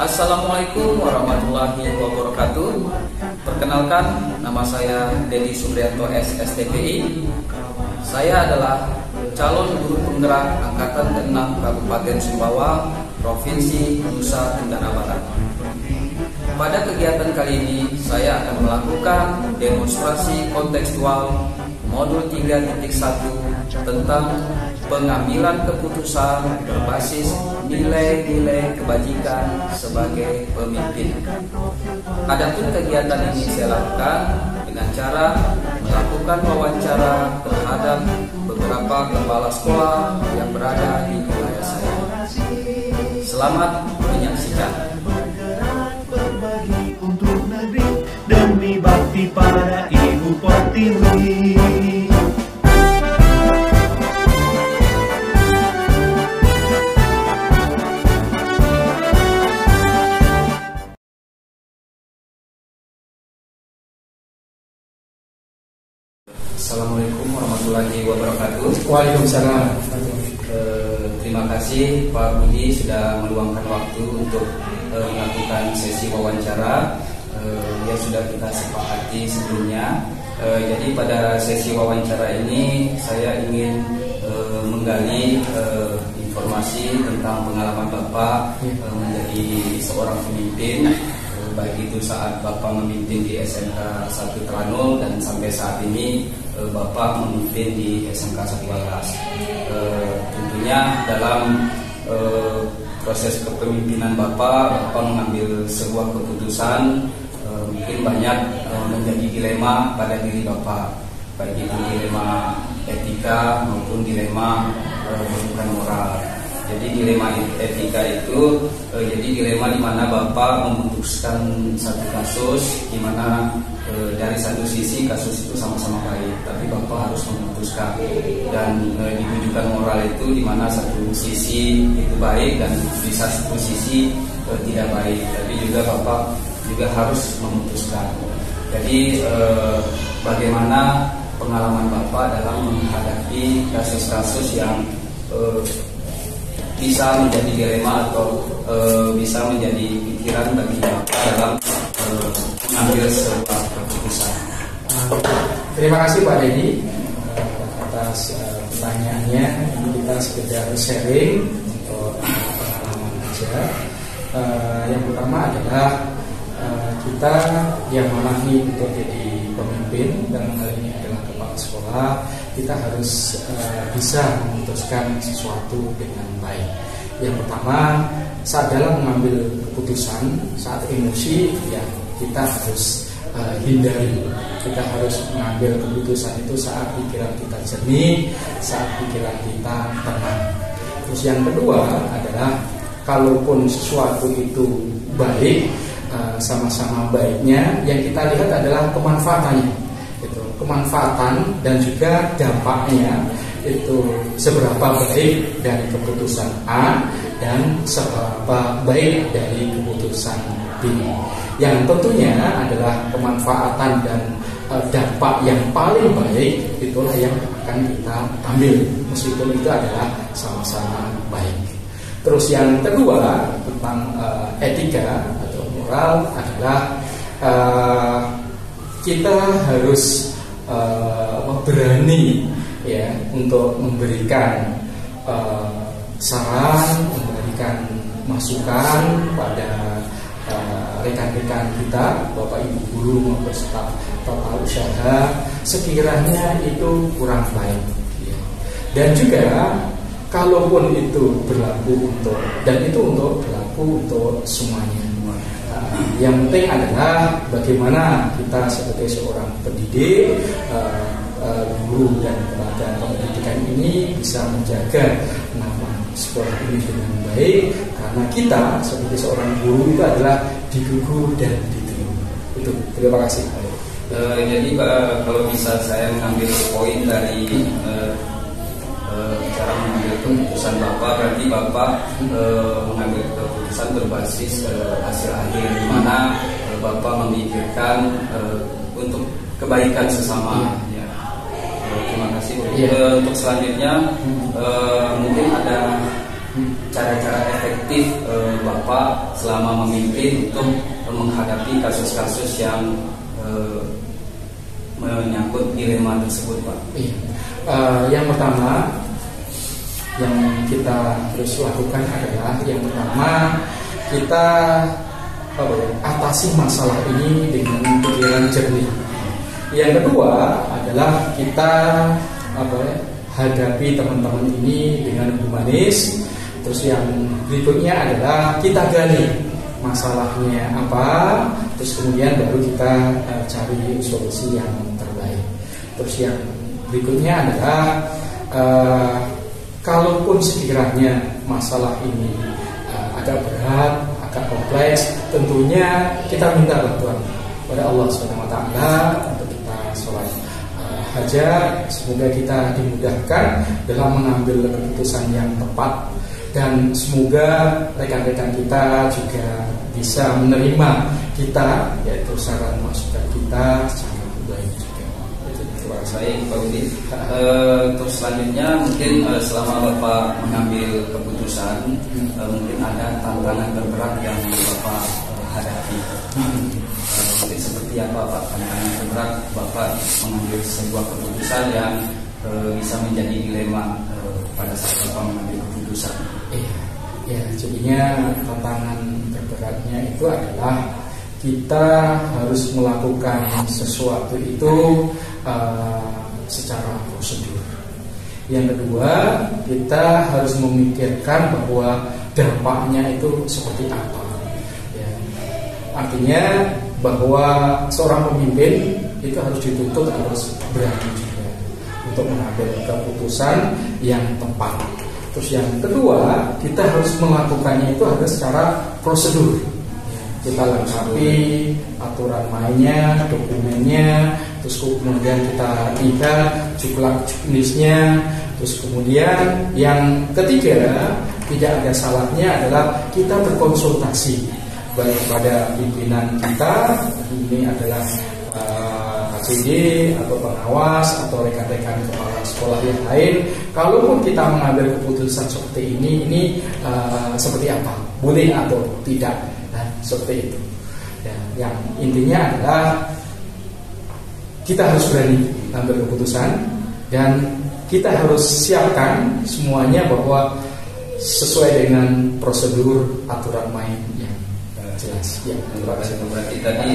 Assalamualaikum warahmatullahi wabarakatuh. Perkenalkan, nama saya Dedi Suprianto SSTPI. Saya adalah calon guru penggerak Angkatan ke-6 Kabupaten Sumbawa, Provinsi Nusa Tenggara Barat. Pada kegiatan kali ini, saya akan melakukan demonstrasi kontekstual modul 3.1 tentang pengambilan keputusan berbasis nilai-nilai kebajikan sebagai pemimpin. Adapun kegiatan ini saya lakukan dengan cara melakukan wawancara terhadap beberapa kepala sekolah yang berada di wilayah saya. Selamat menyaksikan. Berbagi untuk negeri demi bakti pada Ibu Pertiwi. Assalamualaikum warahmatullahi wabarakatuh. Waalaikumsalam. Terima kasih Pak Budi sudah meluangkan waktu untuk melakukan sesi wawancara yang sudah kita sepakati sebelumnya. Jadi pada sesi wawancara ini saya ingin menggali informasi tentang pengalaman Bapak menjadi seorang pemimpin, baik itu saat Bapak memimpin di SMK 1 Tranul dan sampai saat ini Bapak memimpin di SMK 1 Waras. Tentunya dalam proses kepemimpinan Bapak mengambil sebuah keputusan mungkin banyak menjadi dilema pada diri Bapak, baik itu dilema etika maupun dilema bukan moral. Jadi dilema etika itu jadi dilema di mana Bapak memutuskan satu kasus di mana dari satu sisi kasus itu sama-sama baik, tapi Bapak harus memutuskan, dan ditujukan moral itu di mana satu sisi itu baik dan di satu sisi tidak baik, tapi juga Bapak juga harus memutuskan. Jadi bagaimana pengalaman Bapak dalam menghadapi kasus-kasus yang bisa menjadi dilema atau bisa menjadi pikiran bagi Bapak dalam mengambil sebuah keputusan. Terima kasih Pak Dedi atas pertanyaannya. Ini kita sekedar sharing untuk pengalaman aja. Yang pertama adalah kita yang menahi untuk jadi pemimpin, dan hal ini adalah kepala sekolah. Kita harus bisa memutuskan sesuatu dengan baik. Yang pertama, saat dalam mengambil keputusan, saat emosi, ya kita harus hindari. Kita harus mengambil keputusan itu saat pikiran kita jernih, saat pikiran kita tenang. Terus yang kedua adalah, kalaupun sesuatu itu baik, sama-sama baiknya, yang kita lihat adalah kemanfaatannya. Kemanfaatan dan juga dampaknya itu seberapa baik dari keputusan A dan seberapa baik dari keputusan B. Yang tentunya adalah kemanfaatan dan dampak yang paling baik itulah yang akan kita ambil, meskipun itu adalah sama-sama baik. Terus yang kedua tentang etika atau moral adalah kita harus berani ya untuk memberikan saran, memberikan masukan pada rekan-rekan kita, Bapak Ibu guru maupun staf tata usaha, sekiranya itu kurang baik ya. Dan juga kalaupun itu berlaku untuk, dan itu berlaku untuk semuanya. Yang penting adalah bagaimana kita sebagai seorang pendidik, guru dan tenaga pendidikan ini bisa menjaga nama sekolah ini dengan baik, karena kita sebagai seorang guru itu adalah digugu dan diterima. Itu. Terima kasih. Jadi Pak, kalau bisa saya mengambil poin dari cara mengambil keputusan Bapak, berarti Bapak mengambil keputusan berbasis hasil akhir, di mana Bapak memikirkan untuk kebaikan sesama. Ya. Terima kasih. Untuk selanjutnya mungkin ada cara-cara efektif Bapak selama memimpin untuk menghadapi kasus-kasus yang menyangkut dilema tersebut, Pak? Iya. Yang pertama yang kita harus lakukan adalah yang pertama kita atasi masalah ini dengan pikiran jernih. Yang kedua adalah kita hadapi teman-teman ini dengan humanis. Terus yang berikutnya adalah kita gali masalahnya apa, terus kemudian baru kita cari solusi yang terbaik. Terus yang berikutnya adalah kalaupun sekiranya masalah ini agak berat, agak kompleks, tentunya kita minta bantuan pada Allah SWT untuk kita sholat hajat. Semoga kita dimudahkan dalam mengambil keputusan yang tepat, dan semoga rekan-rekan kita juga bisa menerima kita, yaitu saran masukan kita secara baik juga. Baik, Pak Budi. Terus selanjutnya mungkin selama Bapak mengambil keputusan, mungkin ada tantangan terberat yang Bapak hadapi. Mungkin seperti apa, Pak, tantangan terberat Bapak mengambil sebuah keputusan yang bisa menjadi dilema pada saat Bapak mengambil keputusan? Ya, jadinya tantangan terberatnya itu adalah kita harus melakukan sesuatu itu secara prosedur. Yang kedua, kita harus memikirkan bahwa dampaknya itu seperti apa. Ya. Artinya bahwa seorang pemimpin itu harus dituntut harus berani juga untuk mengambil keputusan yang tepat. Terus yang kedua, kita harus melakukannya itu harus secara prosedur. Kita lengkapi aturan mainnya, dokumennya, terus kemudian kita lihat jumlah jenisnya, terus kemudian yang ketiga tidak ada salahnya adalah kita berkonsultasi baik kepada pimpinan kita, ini adalah ACD atau pengawas atau rekan-rekan kepala sekolah yang lain. Kalaupun kita mengambil keputusan seperti ini seperti apa, boleh atau tidak. Seperti itu ya, yang intinya adalah kita harus berani ambil keputusan dan kita harus siapkan semuanya bahwa sesuai dengan prosedur aturan main yang jelas. Ya, terima kasih. Berarti tadi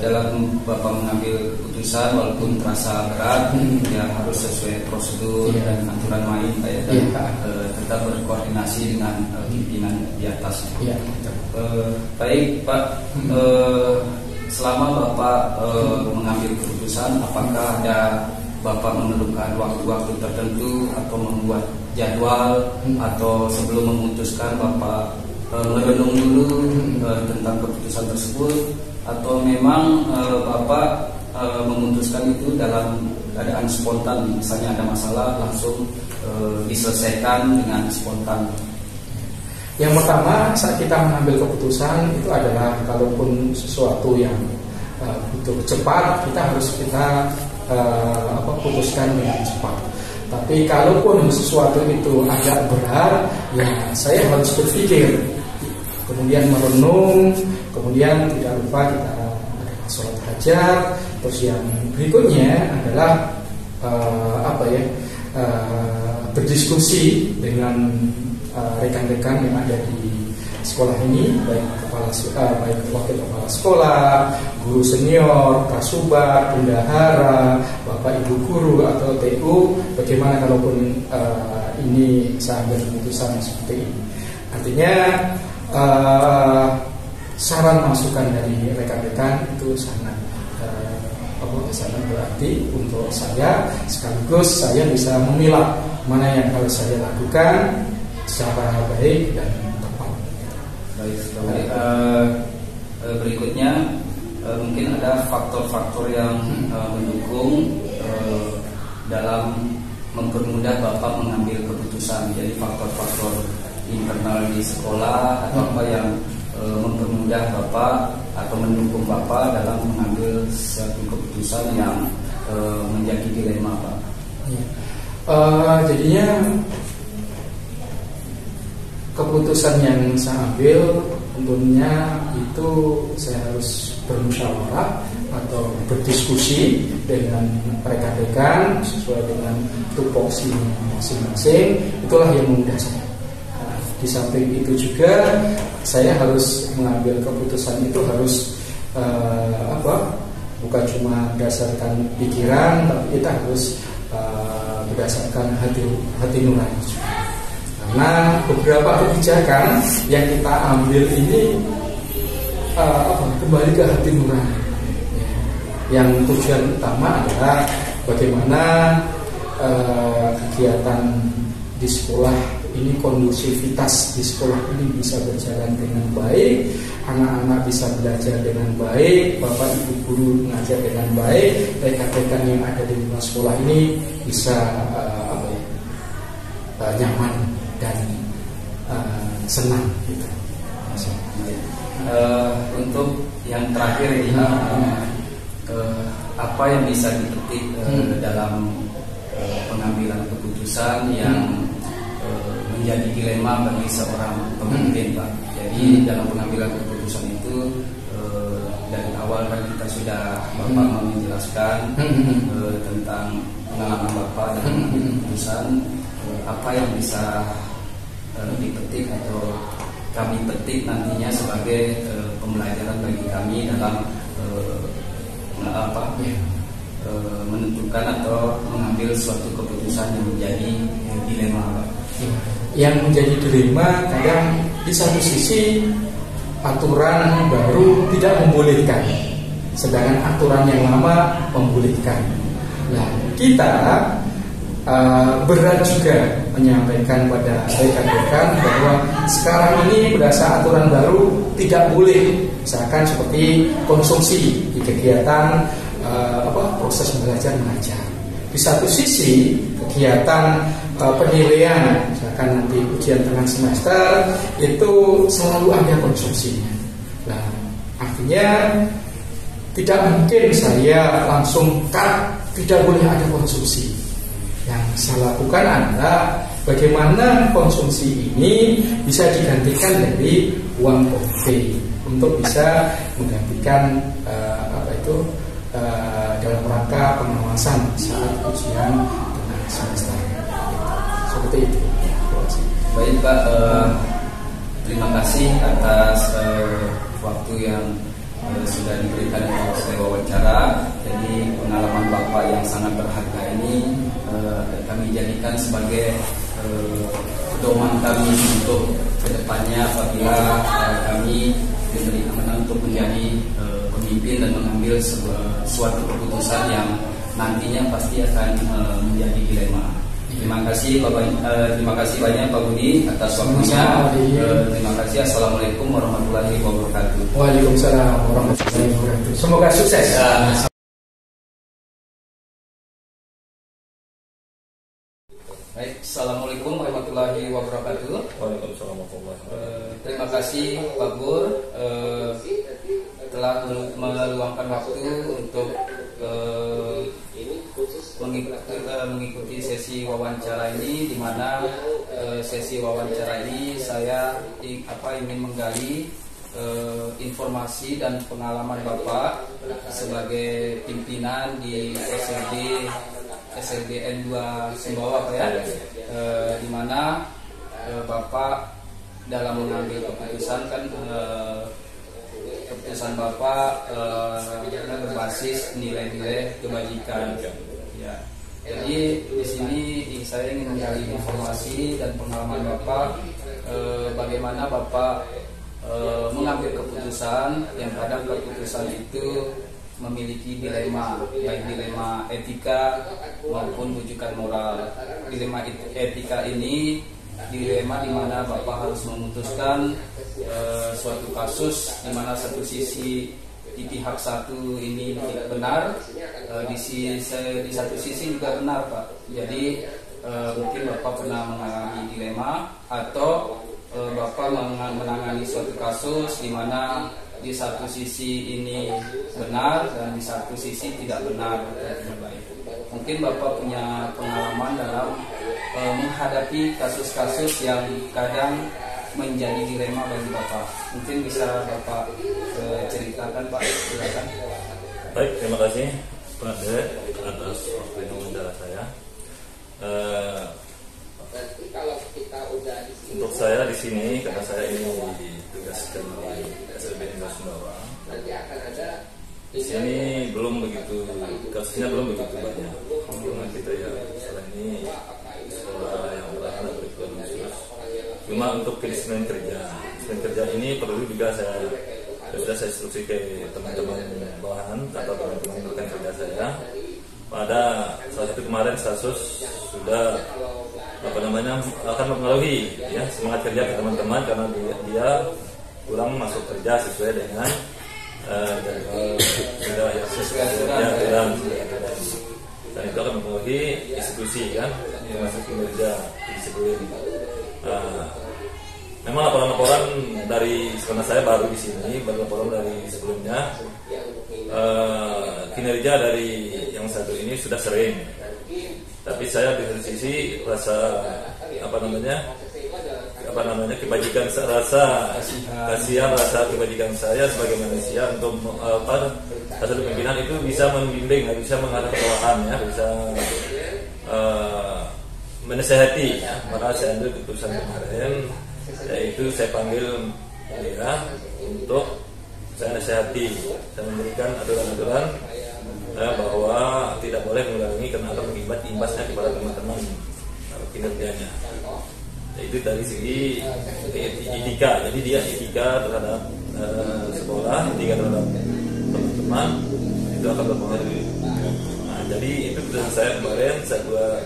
dalam Bapak mengambil keputusan walaupun terasa berat, ya harus sesuai prosedur dan aturan main, dan tetap berkoordinasi dengan pimpinan di atas. Ya. Baik, Pak. Selama Bapak mengambil keputusan, apakah ada Bapak memerlukan waktu-waktu tertentu atau membuat jadwal, atau sebelum memutuskan Bapak merenung dulu tentang keputusan tersebut, atau memang Bapak memutuskan itu dalam keadaan spontan, misalnya ada masalah langsung diselesaikan dengan spontan? Yang pertama, saat kita mengambil keputusan itu adalah kalaupun sesuatu yang butuh cepat, kita harus putuskan dengan cepat. Tapi kalaupun sesuatu itu agak berat, ya saya harus berpikir, kemudian merenung, kemudian tidak lupa kita ada sholat hajat. Terus yang berikutnya adalah berdiskusi dengan rekan-rekan yang ada di sekolah ini, baik wakil kepala sekolah, guru senior, kasubat, bendahara, bapak ibu guru atau TU. Bagaimana kalaupun ini saya ambil keputusan seperti ini? Artinya saran masukan dari rekan-rekan itu sangat berarti untuk saya, sekaligus saya bisa memilah mana yang harus saya lakukan secara baik dan tepat. Baik, berikutnya mungkin ada faktor-faktor yang mendukung dalam mempermudah Bapak mengambil keputusan. Jadi faktor-faktor internal di sekolah atau apa yang mempermudah Bapak atau mendukung Bapak dalam mengambil suatu keputusan yang menjadi dilema, Pak. Jadinya keputusan yang saya ambil tentunya itu saya harus bermusyawarah atau berdiskusi dengan rekan-rekan sesuai dengan tupoksi masing-masing. Itulah yang mendasar. Nah, di samping itu juga saya harus mengambil keputusan itu harus bukan cuma berdasarkan pikiran, tapi kita harus berdasarkan hati nurani juga. Karena beberapa kebijakan yang kita ambil ini kembali ke hati nurani. Yang tujuan utama adalah bagaimana kegiatan di sekolah ini, kondusivitas di sekolah ini bisa berjalan dengan baik, anak-anak bisa belajar dengan baik, bapak ibu guru mengajar dengan baik, rekan-rekan yang ada di lingkungan sekolah ini bisa nyaman dan senang gitu. Untuk yang terakhir ini apa yang bisa dipetik dalam pengambilan keputusan yang menjadi dilema bagi seorang pemimpin, Pak. Jadi dalam pengambilan keputusan itu dari awal kan kita sudah Bapak menjelaskan tentang pengalaman Bapak dalam mengambil keputusan, apa yang bisa dipetik atau kami petik nantinya sebagai pembelajaran bagi kami dalam menentukan atau mengambil suatu keputusan yang menjadi dilema, Pak. Yang menjadi dilema kadang di satu sisi aturan baru tidak membolehkan, sedangkan aturan yang lama membolehkan. Nah, kita berat juga menyampaikan pada rekan-rekan bahwa sekarang ini berdasar aturan baru tidak boleh, misalkan seperti konsumsi di kegiatan proses belajar mengajar. Di satu sisi kegiatan penilaian, misalkan nanti ujian tengah semester itu selalu ada konsumsinya. Nah, artinya tidak mungkin saya langsung cut, tidak boleh ada konsumsi. Yang saya lakukan adalah bagaimana konsumsi ini bisa digantikan dari uang OP untuk bisa menggantikan dalam rangka pengawasan saat ujian tengah semester. Seperti itu. Baik, Pak, terima kasih atas waktu yang sudah diberikan untuk saya wawancara. Jadi pengalaman Bapak yang sangat berharga ini kami jadikan sebagai pedoman kami untuk kedepannya apabila kami diberi amanah untuk menjadi pemimpin dan mengambil suatu keputusan yang nantinya pasti akan menjadi dilema. Terima kasih terima kasih banyak Pak Budi atas waktunya. Terima kasih. Assalamualaikum warahmatullahi wabarakatuh. Waalaikumsalam warahmatullahi wabarakatuh. Semoga sukses. Baik, assalamualaikum warahmatullahi wabarakatuh. Waalaikumsalam warahmatullahi wabarakatuh. Terima kasih Pak Bur telah meluangkan waktu untuk mengikuti sesi wawancara ini, di mana sesi wawancara ini saya ingin menggali informasi dan pengalaman Bapak sebagai pimpinan di SLB N2 Sumbawa, Pak, ya, di mana Bapak dalam mengambil keputusan kan keputusan Bapak berbasis nilai-nilai kebajikan. Ya. Jadi di sini saya ingin menggali informasi dan pengalaman Bapak bagaimana Bapak mengambil keputusan yang kadang keputusan itu memiliki dilema, baik dilema etika maupun rujukan moral. Dilema etika ini dilema di mana Bapak harus memutuskan suatu kasus di mana satu sisi di pihak satu ini tidak benar, di satu sisi juga benar, Pak. Jadi mungkin Bapak pernah mengalami dilema atau Bapak menangani suatu kasus di mana di satu sisi ini benar dan di satu sisi tidak benar atau tidak baik. Mungkin Bapak punya pengalaman dalam menghadapi kasus-kasus yang kadang menjadi dilema bagi Bapak? Mungkin bisa Bapak ceritakan, Pak. Silakan. Baik, terima kasih Pak De atas waktunya wawancara saya. Untuk saya di sini karena saya ini ditugaskan di SLB Negara Sumbawa. Di sini belum begitu, kasusnya belum begitu banyak. Karena kita ya setelah ini sekolah yang berlaku berikut khusus. Cuma untuk kedisiplinan kerja ini perlu juga sudah saya instruksi ke teman-teman bawahan atau teman-teman rekan kerja saya. Pada saat itu kemarin kasus sudah akan mempengaruhi ya semangat kerja ke teman-teman karena dia kurang masuk kerja sesuai dengan sudah ya sesuai aturan dan itu akan mempengaruhi institusi kan masuk kinerja disiplin. Memang laporan-laporan dari karena saya baru di sini, baru laporan dari sebelumnya kinerja dari yang satu ini sudah sering. Tapi saya di satu sisi rasa kebajikan, rasa kasihan, rasa kebajikan saya sebagai manusia untuk rasa pimpinan itu bisa membimbing, bisa mengarah ke bawahan ya, bisa menasehati. Maka saya ambil keputusan kemarin, yaitu saya panggil dia untuk saya nasihati, saya memberikan aturan-aturan bahwa tidak boleh mengulangi karena akan mengibat imbasnya kepada teman-teman kinerjanya. Itu dari segi etika, jadi dia etika terhadap sekolah, etika terhadap teman-teman itu akan berpengaruh. Nah, jadi itu keputusan saya kemarin, saya buat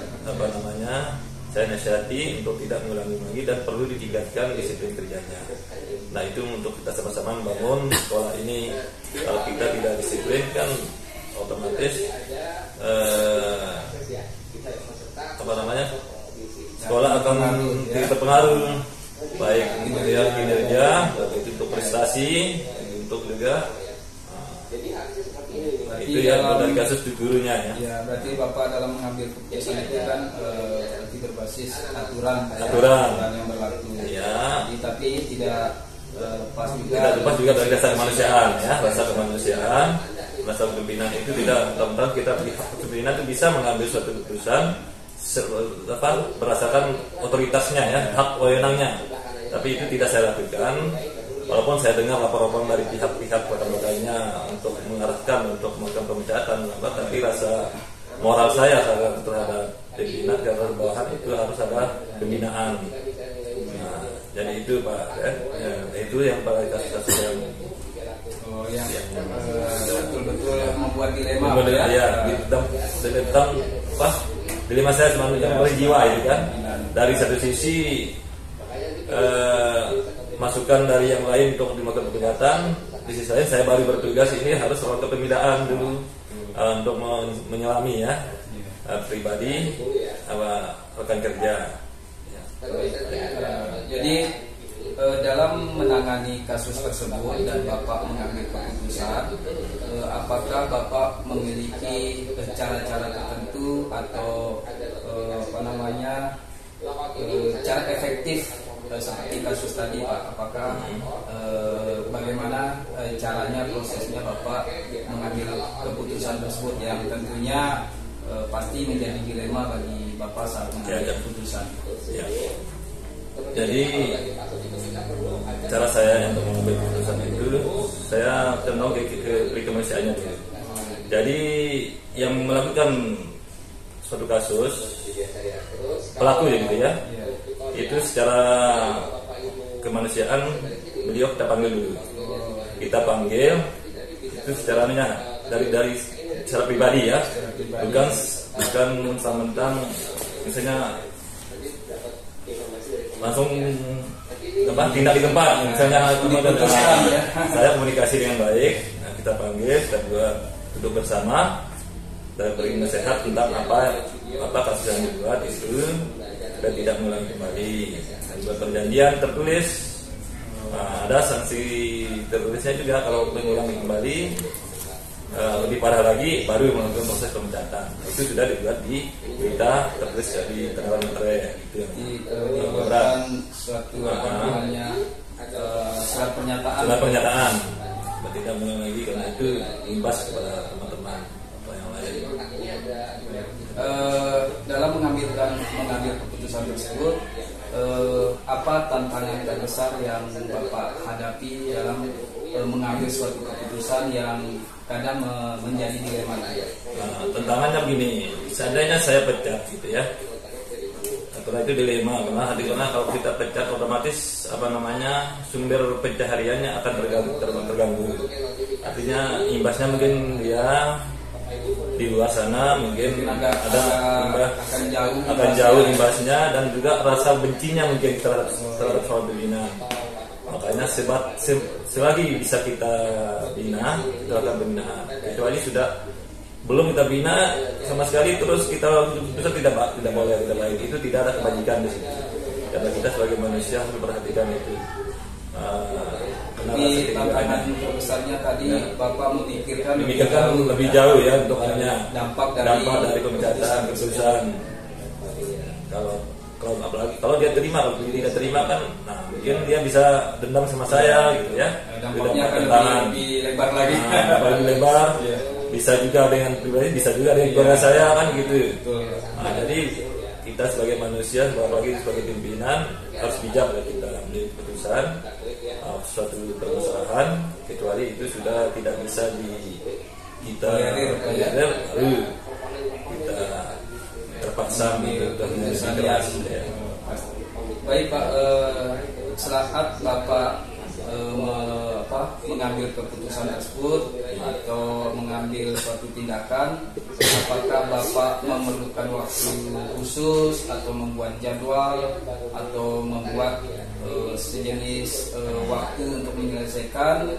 saya nasihati untuk tidak mengulangi lagi dan perlu ditingkatkan disiplin kerjanya. Nah itu untuk kita sama-sama membangun sekolah ini. Kalau kita tidak disiplin kan otomatis sekolah akan terpengaruh baik kinerja, baik itu untuk prestasi, untuk juga itu yang dari kasus di gurunya ya. Ya, berarti Bapak dalam mengambil keputusan itu kan berarti berbasis aturan yang berlaku. Ya. Tapi tidak lepas juga dari dasar kemanusiaan ya, rasa kemanusiaan, rasa kepemimpinan itu tidak teman-teman kita kepemimpinan itu bisa mengambil suatu keputusan berdasarkan otoritasnya ya, hak wewenangnya. Tapi itu tidak saya lakukan. Walaupun saya dengar laporan dari pihak-pihak lainnya untuk mengarahkan untuk melakukan pemecatan, tapi rasa moral saya terhadap pimpinan terhadap bawahan itu harus ada pembinaan. Nah, jadi itu Pak, itu yang pada kasus-kasus yang betul-betul membuat dilema. Tentang dilema saya sebenarnya oleh jiwa itu kan. Dari satu sisi masukan dari yang lain untuk dilakukan pemecatan, di sisi lain saya baru bertugas ini harus melakukan pembinaan dulu untuk menyelami ya pribadi rekan kerja. Jadi dalam menangani kasus tersebut dan Bapak mengambil keputusan, apakah Bapak memiliki cara-cara tertentu atau cara efektif seperti kasus tadi Pak? Apakah bagaimana caranya, prosesnya Bapak mengambil keputusan tersebut yang tentunya pasti menjadi dilema bagi Bapak saat mengambil keputusan? Ya. Jadi cara saya untuk mengambil keputusan itu saya cenderung ke kemanusiaannya dulu. Jadi yang melakukan suatu kasus pelaku ya gitu ya, itu secara kemanusiaan beliau kita panggil dulu. Kita panggil itu secara dari secara pribadi ya, bukan mentang-mentang misalnya langsung tindak di tempat. Misalnya saya komunikasi dengan baik, kita panggil, kita duduk bersama dan beri nasihat tentang apa kasus yang dibuat itu dan tidak mengulangi kembali. Dan buat perjanjian tertulis, ada sanksi tertulisnya juga kalau mengulangi kembali lebih parah lagi baru melakukan proses pemecatan. Itu sudah dibuat di berita tertulis di tanggal materai itu. Jadi dibuatkan suatu apa namanya surat pernyataan. Surat pernyataan. Tidak mulai lagi karena itu imbas kepada teman-teman atau yang lain. Dalam mengambil keputusan tersebut, apa tantangan terbesar yang Bapak hadapi dalam mengambil suatu keputusan yang kadang menjadi dilema? Tantangannya begini, seandainya saya pecat gitu ya, karena itu dilema karena kalau kita pecat otomatis sumber pencahariannya akan terganggu. Artinya imbasnya mungkin dia di luar sana mungkin akan jauh imbasnya, dan juga rasa bencinya mungkin terhadap soal pembinaan. Makanya selagi bisa kita bina, kita akan bina. Kecuali sudah belum kita bina sama sekali, terus kita tidak boleh, tidak baik, itu tidak ada kebajikan di situ. Karena kita sebagai manusia harus memperhatikan itu. Tapi tantangan terbesarnya tadi Bapak memikirkan lebih jauh ya untuk dampak dari pemecatan keputusan. Kalau dia terima, kalau dia tidak terima kan, mungkin dia bisa dendam sama saya gitu ya. Dampaknya akan lebih lebar lagi. Lebih lebar. Bisa juga dengan pribadi, bisa juga dengan keluarga saya kan gitu. Jadi kita sebagai manusia, apalagi sebagai pimpinan, harus bijak ya kita ambil keputusan suatu permasalahan, kecuali itu sudah tidak bisa kita terpaksa untuk Baik Pak, saat Bapak mengambil keputusan tersebut atau mengambil suatu tindakan, apakah Bapak memerlukan waktu khusus atau membuat jadwal atau membuat sejenis waktu untuk menyelesaikan,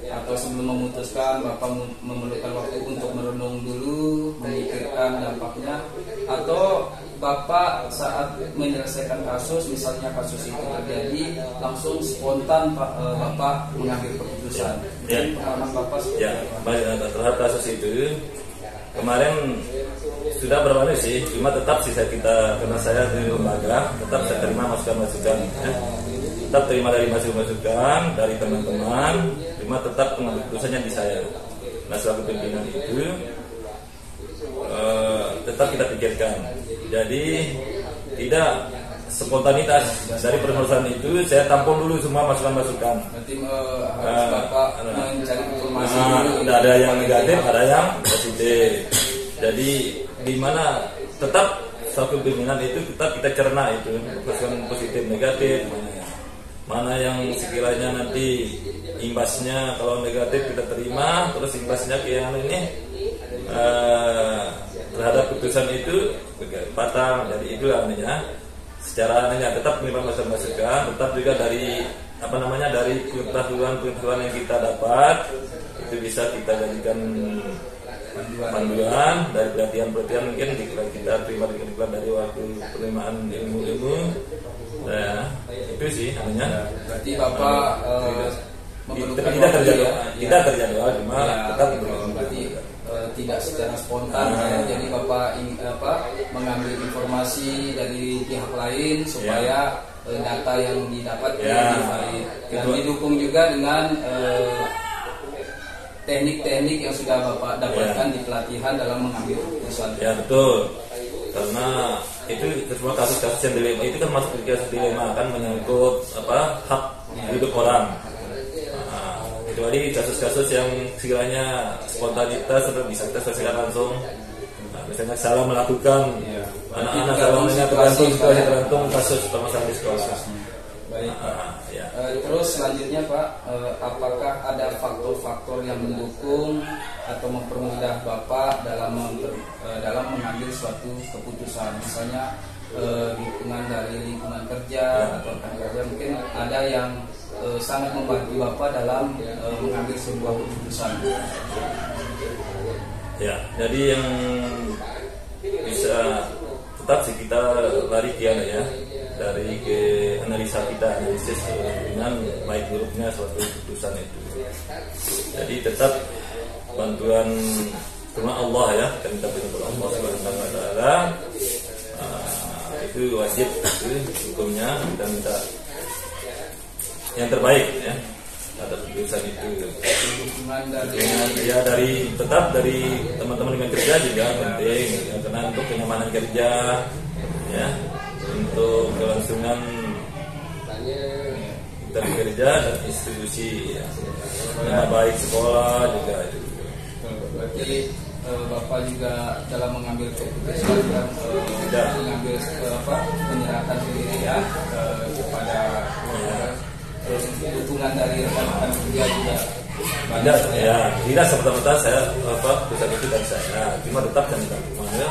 atau sebelum memutuskan Bapak memerlukan waktu untuk merenung dulu, memikirkan dampaknya, atau Bapak saat menyelesaikan kasus, misalnya kasus itu terjadi, langsung spontan Bapak mengambil keputusan? Ya. Pengalaman Bapak terhadap kasus itu kemarin sudah berapa sih, cuma tetap sih kita, karena saya di lembaga, tetap saya terima masukan-masukan ya. Tetap terima dari masukan dari teman-teman, cuma tetap pengambil keputusannya di saya. Nah, selaku pimpinan itu tetap kita pikirkan. Jadi tidak spontanitas dari perusahaan itu, saya tampung dulu semua masukan-masukan. Berarti harus Bapak mencari informasi dulu. Ada yang negatif, ada yang positif. Jadi di mana tetap satu pimpinan itu tetap kita cerna itu masukan positif, negatif, mana yang sekiranya nanti imbasnya kalau negatif kita terima, terus imbasnya ke yang ini terhadap putusan itu batal. Jadi itu namanya secara tetap menerima masukan, tetap juga dari dari pengetahuan yang kita dapat itu bisa kita jadikan panduan dari pelatihan mungkin kita terima dari waktu penerimaan ilmu. Nah, itu sih namanya. Berarti Bapak tidak terjadwal, cuma tetap berarti tidak secara spontan ya. Jadi Bapak mengambil informasi dari pihak lain supaya data yang didapat divalid, dan didukung juga dengan teknik-teknik yang sudah Bapak dapatkan di pelatihan dalam mengambil keputusan. Ya betul, karena itu semua kasus-kasus yang dilema itu kan masuk ke kasus dilema, kan menyangkut hak hidup orang. Kecuali kasus-kasus yang sekiranya spontanitas atau bisa kita selesaikan langsung. Misalnya salah melakukan, anak-anak salah tergantung kasus permasalahan di sekolah. Baik, terus selanjutnya Pak, apakah ada faktor-faktor yang mendukung atau mempermudah Bapak dalam mengambil suatu keputusan? Misalnya dukungan dari lingkungan kerja atau rekan kerja, mungkin ada yang sangat membantu Bapak dalam mengambil sebuah keputusan. Ya, jadi yang bisa tetap sih kita lari dari ke analisa kita, analisis dengan baik buruknya suatu keputusan itu. Jadi tetap bantuan cuma Allah ya, kita minta bantuan Allah Subhanahu wa taala. Itu wajib, itu hukumnya kita minta yang terbaik ya atas keputusan itu. Ya tetap dari teman-teman dengan kerja juga penting ya, karena untuk kenyamanan kerja ya, untuk kelangsungan kita bekerja dan institusi ya. Nama baik sekolah juga itu. Berarti Bapak juga dalam mengambil keputusan dan mengambil menyerahkan diri ya kepada terus dukungan dari rekan-rekan kerja juga banyak ya. Tidak serta-merta saya keputusan itu dari saya, cuma tetap dan mana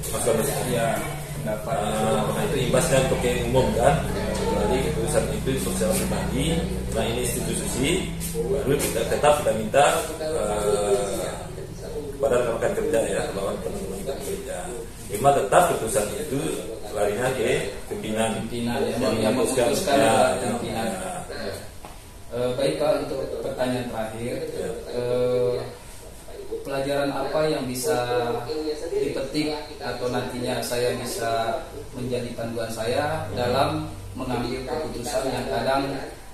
masukan ya pendapat karena itu imbasnya untuk yang umum kan. Jadi keputusan itu sosial pribadi, nah ini institusi baru kita tetap kita minta kepada rekan kerja ya, bahwa teman-teman kerja. Cuma tetap keputusan itu larinya ke pimpinan yang memutuskan pimpinan. Baik Pak, untuk pertanyaan terakhir, pelajaran apa yang bisa dipetik atau nantinya saya bisa menjadi panduan saya dalam mengambil keputusan yang kadang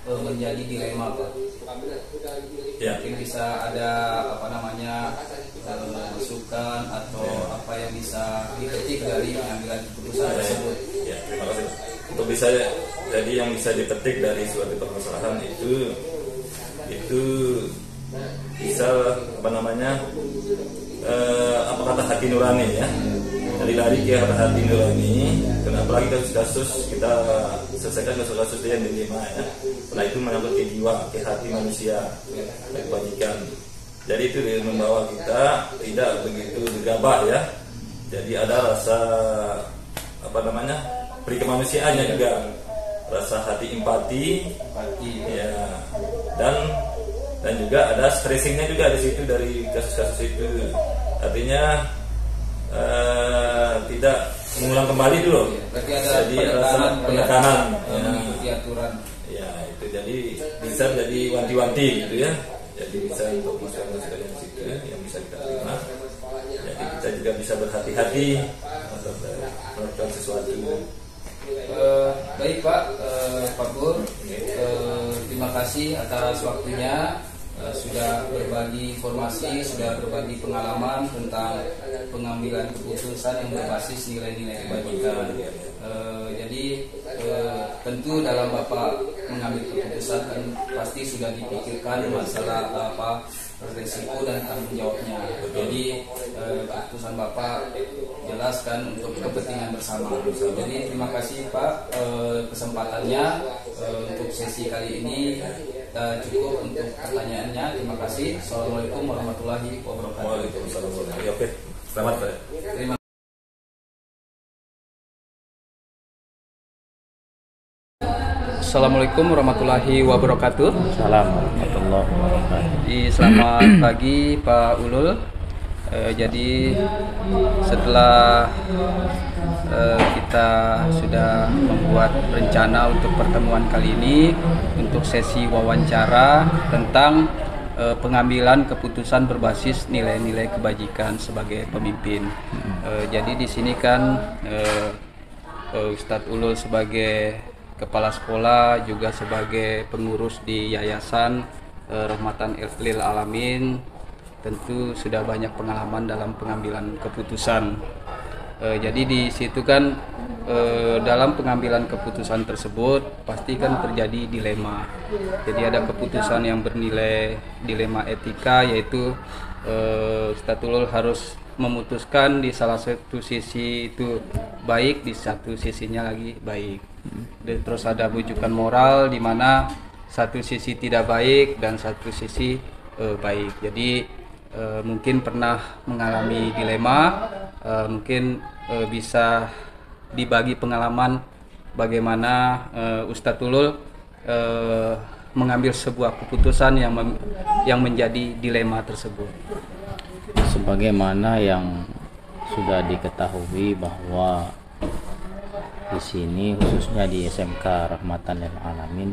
menjadi dilema Pak? Ya. Mungkin bisa ada masukan atau apa yang bisa dipetik dari pengambilan keputusan tersebut. Ya, terima kasih. Untuk bisa jadi yang bisa dipetik dari suatu permasalahan itu bisa apa kata hati nurani ya. Jadi lari ke hati nurani. Kenapa lagi kasus-kasus kita selesaikan kasus-kasus yang dilema ya. Karena itu menyangkut ke jiwa, ke hati manusia, kebajikan. Jadi itu membawa kita tidak begitu gegabah ya. Jadi ada rasa perikemanusiaannya juga, rasa hati empati ya, dan juga ada stressingnya juga di situ dari kasus-kasus itu. Artinya tidak mengulang kembali dulu. Berarti ada jadi rasa penekanan mengikuti aturan. Ya itu jadi bisa jadi wanti-wanti gitu ya. Jadi bisa untuk masukan yang situ yang bisa kita terima. Jadi kita juga bisa berhati-hati melakukan sesuatu. Baik Pak, Pak Pur, terima kasih atas waktunya, sudah berbagi informasi, sudah berbagi pengalaman tentang pengambilan keputusan yang berbasis nilai-nilai kebajikan. Jadi tentu dalam Bapak mengambil keputusan kan pasti sudah dipikirkan masalah resiko dan tanggung jawabnya. Jadi keputusan Bapak jelaskan untuk kepentingan bersama. Jadi terima kasih Pak kesempatannya untuk sesi kali ini. Cukup untuk pertanyaannya. Terima kasih. Assalamualaikum warahmatullahi wabarakatuh. Waalaikumsalam. Oke, selamat Pak. Terima Assalamualaikum warahmatullahi wabarakatuh. Salam warahmatullahi wabarakatuh. Selamat pagi Pak Ulul. Jadi setelah kita sudah membuat rencana untuk pertemuan kali ini untuk sesi wawancara tentang pengambilan keputusan berbasis nilai-nilai kebajikan sebagai pemimpin. Jadi di sini kan Ustadz Ulul sebagai kepala sekolah juga sebagai pengurus di Yayasan Rahmatan Lil Alamin tentu sudah banyak pengalaman dalam pengambilan keputusan. Jadi di situ kan dalam pengambilan keputusan tersebut pasti kan terjadi dilema. Jadi ada keputusan yang bernilai dilema etika, yaitu Ustadz Ulul harus memutuskan di salah satu sisi itu baik, di satu sisinya lagi baik. Dan terus ada bujukan moral di mana satu sisi tidak baik dan satu sisi baik. Jadi mungkin pernah mengalami dilema, mungkin bisa dibagi pengalaman bagaimana Ustadz Ulul mengambil sebuah keputusan yang menjadi dilema tersebut. Sebagaimana yang sudah diketahui bahwa di sini khususnya di SMK Rahmatan Lil Alamin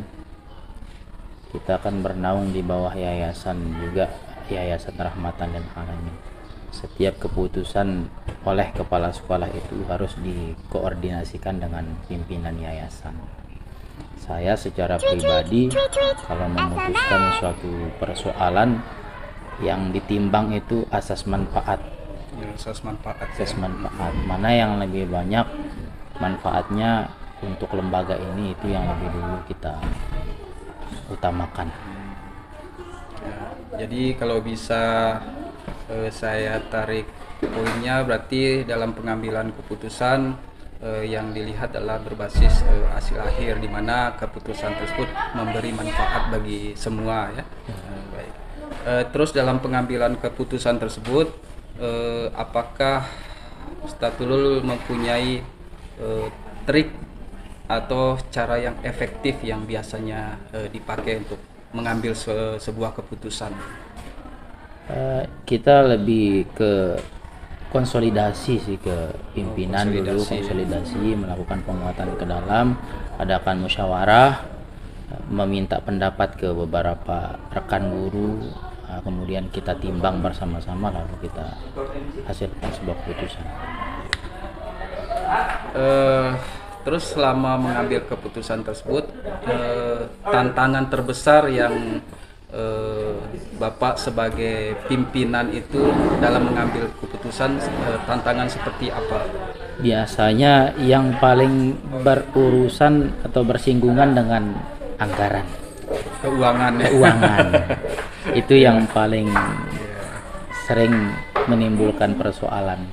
kita akan bernaung di bawah yayasan juga Yayasan Rahmatan dan Alamin. Setiap keputusan oleh kepala sekolah itu harus dikoordinasikan dengan pimpinan yayasan. Saya secara pribadi kalau memutuskan suatu persoalan yang ditimbang itu asas manfaat. Asas manfaat. Asas manfaat. Mana yang lebih banyak manfaatnya untuk lembaga ini, itu yang lebih dulu kita utamakan. Jadi kalau bisa saya tarik poinnya, berarti dalam pengambilan keputusan yang dilihat adalah berbasis hasil akhir, di mana keputusan tersebut memberi manfaat bagi semua ya. Baik. Terus dalam pengambilan keputusan tersebut, apakah Ustadz Tulul mempunyai trik atau cara yang efektif yang biasanya dipakai untuk mengambil sebuah keputusan? Kita lebih ke konsolidasi sih, ke pimpinan dulu, konsolidasi, melakukan penguatan ke dalam, adakan musyawarah, meminta pendapat ke beberapa rekan guru, kemudian kita timbang bersama-sama, lalu kita hasilkan sebuah keputusan. Terus selama mengambil keputusan tersebut, tantangan terbesar yang Bapak sebagai pimpinan itu dalam mengambil keputusan, tantangan seperti apa? Biasanya yang paling berurusan atau bersinggungan dengan anggaran, Keuangan. Itu yang paling sering menimbulkan persoalan.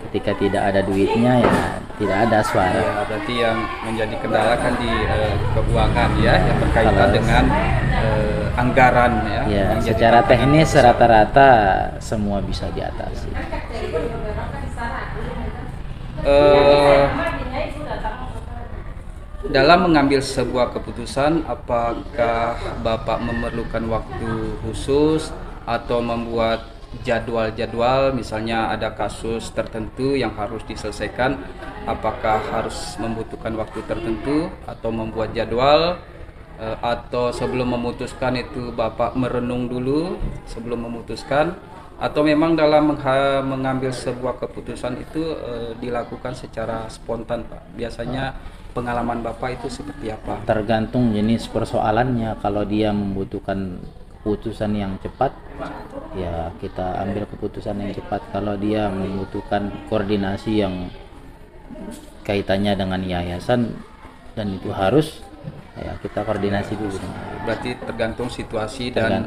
Ketika tidak ada duitnya, ya tidak ada suara. Ya, berarti yang menjadi kendala kan di keuangan ya, yang berkaitan dengan anggaran ya. Ya, secara teknis rata-rata semua bisa diatasi. Dalam mengambil sebuah keputusan, apakah Bapak memerlukan waktu khusus atau membuat jadwal-jadwal, misalnya ada kasus tertentu yang harus diselesaikan, apakah harus membutuhkan waktu tertentu atau membuat jadwal, atau sebelum memutuskan itu Bapak merenung dulu sebelum memutuskan, atau memang dalam mengambil sebuah keputusan itu dilakukan secara spontan, Pak? Biasanya pengalaman Bapak itu seperti apa? Tergantung jenis persoalannya. Kalau dia membutuhkan keputusan yang cepat, ya kita ambil keputusan yang cepat. Kalau dia membutuhkan koordinasi yang kaitannya dengan yayasan dan itu harus, ya kita koordinasi dulu. Berarti tergantung situasi dan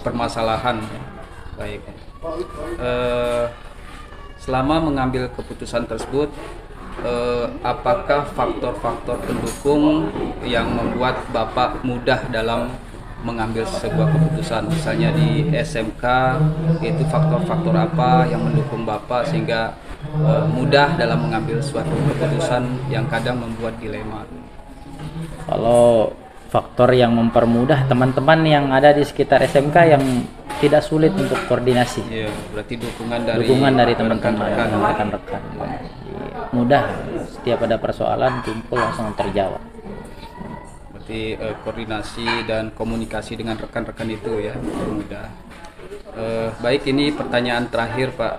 permasalahan. Baik. Selama mengambil keputusan tersebut, apakah faktor-faktor pendukung yang membuat Bapak mudah dalam mengambil sebuah keputusan? Misalnya di SMK, itu faktor-faktor apa yang mendukung Bapak sehingga mudah dalam mengambil suatu keputusan yang kadang membuat dilema? Kalau faktor yang mempermudah, teman-teman yang ada di sekitar SMK yang tidak sulit untuk koordinasi. Iya, berarti dukungan dari teman-teman, rekan-rekan. Mudah, setiap ada persoalan kumpul langsung terjawab. Berarti koordinasi dan komunikasi dengan rekan-rekan itu ya mudah. Baik, ini pertanyaan terakhir, Pak.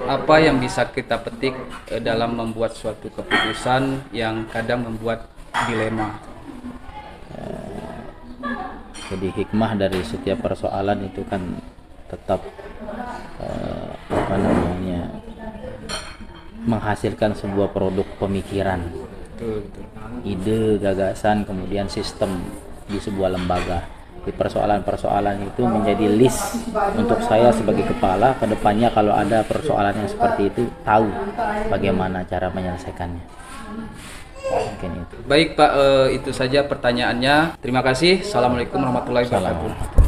Apa yang bisa kita petik dalam membuat suatu keputusan yang kadang membuat dilema? Jadi hikmah dari setiap persoalan itu kan tetap menghasilkan sebuah produk pemikiran, ide, gagasan, kemudian sistem di sebuah lembaga. Di persoalan-persoalan itu menjadi list untuk saya sebagai kepala, kedepannya kalau ada persoalan yang seperti itu tahu bagaimana cara menyelesaikannya. Mungkin itu. Baik, Pak, itu saja pertanyaannya. Terima kasih. Assalamualaikum warahmatullahi wabarakatuh.